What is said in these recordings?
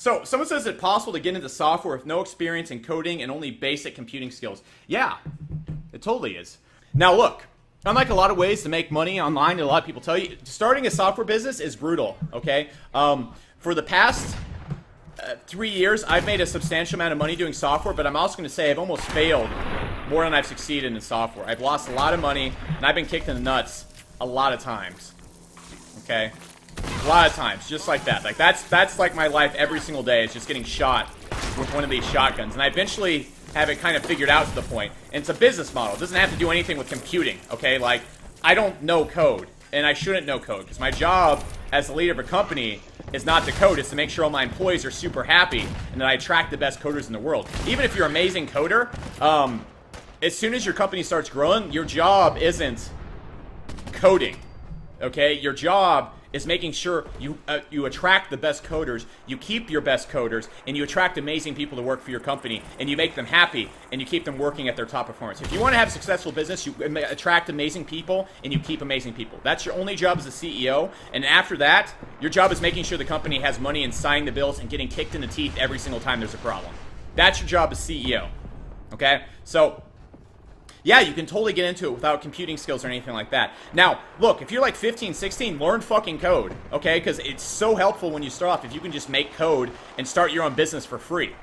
So, someone says it's possible to get into software with no experience in coding and only basic computing skills. Yeah, it totally is. Now, look, unlike a lot of ways to make money online, and a lot of people tell you, starting a software business is brutal, okay? For the past 3 years, I've made a substantial amount of money doing software, but I'm also going to say I've almost failed more than I've succeeded in software. I've lost a lot of money, and I've been kicked in the nuts a lot of times, okay? A lot of times, just like that. Like that's like my life every single day is just getting shot with one of these shotguns. And I eventually have it kind of figured out to the point. And it's a business model. It doesn't have to do anything with computing, okay? Like, I don't know code, and I shouldn't know code, because my job as the leader of a company is not to code. It's to make sure all my employees are super happy and that I attract the best coders in the world. Even if you're an amazing coder, as soon as your company starts growing, your job isn't coding, okay? Your job is making sure you attract the best coders, you keep your best coders, and you attract amazing people to work for your company, and you make them happy, and you keep them working at their top performance. If you want to have a successful business, you attract amazing people, and you keep amazing people. That's your only job as a CEO, and after that, your job is making sure the company has money and signing the bills and getting kicked in the teeth every single time there's a problem. That's your job as CEO, okay? So, yeah, you can totally get into it without computing skills or anything like that. Now, look, if you're like 15, 16, learn fucking code, okay? Because it's so helpful when you start off if you can just make code and start your own business for free,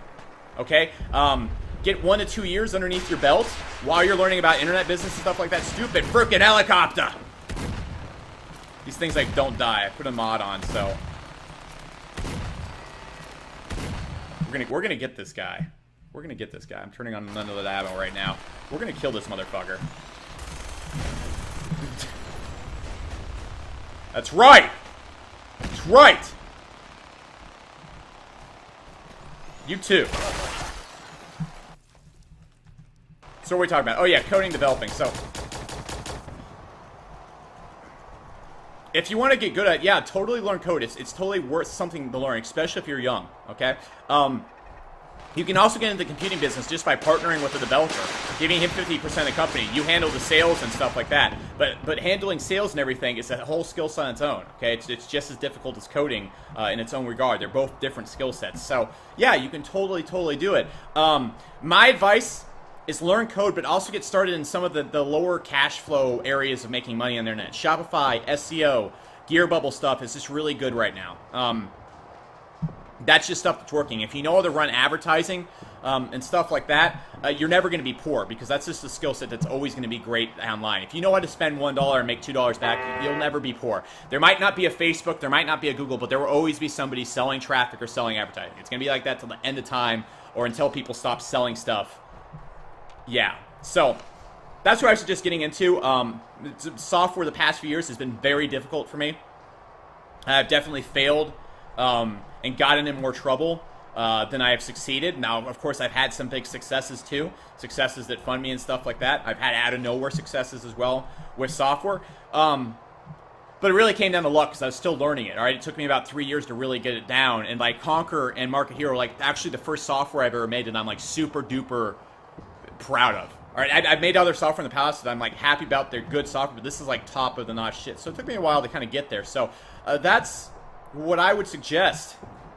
okay? Get 1 to 2 years underneath your belt while you're learning about internet business and stuff like that. Stupid frickin' helicopter! These things, like, don't die. I put a mod on, so... We're gonna get this guy. We're gonna get this guy. I'm turning on another ammo right now. We're gonna kill this motherfucker. That's right! That's right! You too. So what are we talking about? Oh yeah, coding, developing. So, if you want to get good at, yeah, totally learn code. It's totally worth something to learn, especially if you're young, okay? You can also get into the computing business just by partnering with a developer, giving him 50% of the company. You handle the sales and stuff like that. But handling sales and everything is a whole skill set on its own, okay? It's just as difficult as coding in its own regard. They're both different skill sets. So, yeah, you can totally do it. My advice is learn code, but also get started in some of the lower cash flow areas of making money on the internet. Shopify, SEO, Gear Bubble stuff is just really good right now. That's just stuff that's working. If you know how to run advertising and stuff like that, you're never going to be poor, because that's just a skill set that's always going to be great online. If you know how to spend $1 and make $2 back, you'll never be poor. There might not be a Facebook, there might not be a Google, but there will always be somebody selling traffic or selling advertising. It's going to be like that till the end of time, or until people stop selling stuff. Yeah, so that's what I was just getting into. Software the past few years has been very difficult for me. I've definitely failed and gotten in more trouble than I have succeeded. Now, of course, I've had some big successes too, successes that fund me and stuff like that. I've had out of nowhere successes as well with software. But it really came down to luck, because I was still learning it, all right? It took me about 3 years to really get it down. And like Conquer and Market Hero, like actually the first software I've ever made, and I'm like super duper proud of. All right, I've made other software in the past that I'm like happy about. They're good software, but this is like top of the notch shit. So it took me a while to kind of get there. So that's what I would suggest